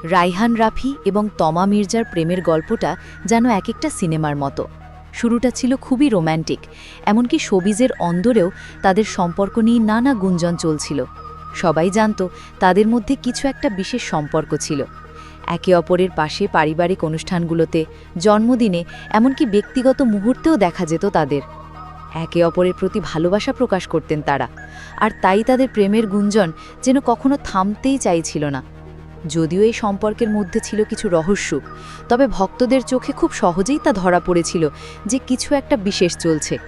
রায়হান রাফি এবং তমা মির্জার প্রেমের গল্পটা যেন এক একটা সিনেমার মতো। শুরুটা ছিল খুবই রোম্যান্টিক, এমনকি শোবিজের অন্দরেও তাদের সম্পর্ক নিয়ে নানা গুঞ্জন চলছিল। সবাই জানত তাদের মধ্যে কিছু একটা বিশেষ সম্পর্ক ছিল। একে অপরের পাশে পারিবারিক অনুষ্ঠানগুলোতে, জন্মদিনে, এমনকি ব্যক্তিগত মুহূর্তেও দেখা যেত তাদের। একে অপরের প্রতি ভালোবাসা প্রকাশ করতেন তারা, আর তাই তাদের প্রেমের গুঞ্জন যেন কখনো থামতেই চাইছিল না। যদিও এই সম্পর্কের মধ্যে ছিল কিছু রহস্য, তবে ভক্তদের চোখে খুব সহজেই তা ধরা পড়েছিল যে কিছু একটা বিশেষ চলছে।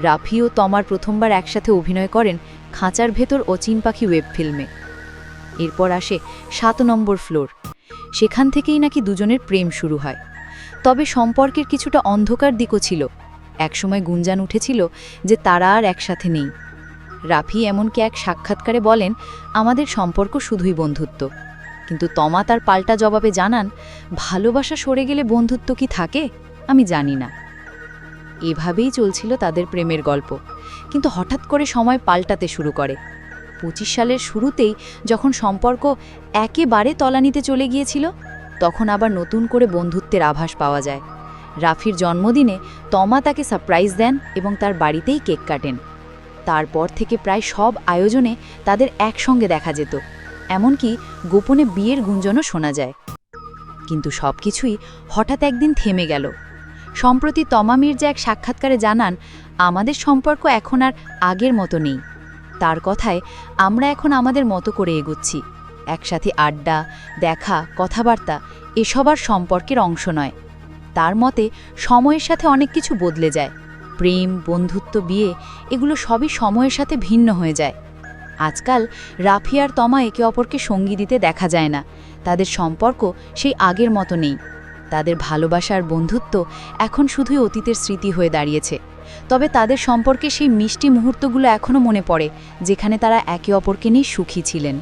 রাফি ও তমার প্রথমবার একসাথে অভিনয় করেন খাঁচার ভেতর অচিন পাখি ওয়েব ফিল্মে। এরপর আসে ৭ নম্বর ফ্লোর। সেখান থেকেই নাকি দুজনের প্রেম শুরু হয়। তবে সম্পর্কের কিছুটা অন্ধকার দিকও ছিল। একসময় গুঞ্জান উঠেছিল যে তারা আর একসাথে নেই। রাফি এমনকি এক সাক্ষাৎকারে বলেন, আমাদের সম্পর্ক শুধুই বন্ধুত্ব। কিন্তু তমা তার পাল্টা জবাবে জানান, ভালোবাসা সরে গেলে বন্ধুত্ব কি থাকে আমি জানি না। এভাবেই চলছিল তাদের প্রেমের গল্প। কিন্তু হঠাৎ করে সময় পাল্টাতে শুরু করে। ২৫ সালের শুরুতেই যখন সম্পর্ক একেবারে তলানিতে চলে গিয়েছিল, তখন আবার নতুন করে বন্ধুত্বের আভাস পাওয়া যায়। রাফির জন্মদিনে তমা তাকে সারপ্রাইজ দেন এবং তার বাড়িতেই কেক কাটেন। তারপর থেকে প্রায় সব আয়োজনে তাদের একসঙ্গে দেখা যেত, এমনকি গোপনে বিয়ের গুঞ্জনও শোনা যায়। কিন্তু সবকিছুই হঠাৎ একদিন থেমে গেল। সম্প্রতি তমা মির্জা এক সাক্ষাৎকারে জানান, আমাদের সম্পর্ক এখন আর আগের মতো নেই। তার কথায়, আমরা এখন আমাদের মতো করে এগোচ্ছি। একসাথে আড্ডা, দেখা, কথাবার্তা এসব আর সম্পর্কের অংশ নয়। তার মতে, সময়ের সাথে অনেক কিছু বদলে যায়। প্রেম, বন্ধুত্ব, বিয়ে এগুলো সবই সময়ের সাথে ভিন্ন হয়ে যায়। আজকাল রাফি আর তমা একে অপরকে সঙ্গী দিতে দেখা যায় না। তাদের সম্পর্ক সেই আগের মতো নেই। তাদের ভালোবাসার বন্ধুত্ব এখন শুধুই অতীতের স্মৃতি হয়ে দাঁড়িয়েছে। তবে তাদের সম্পর্কে সেই মিষ্টি মুহূর্তগুলো এখনও মনে পড়ে, যেখানে তারা একে অপরকে নিয়ে সুখী ছিলেন।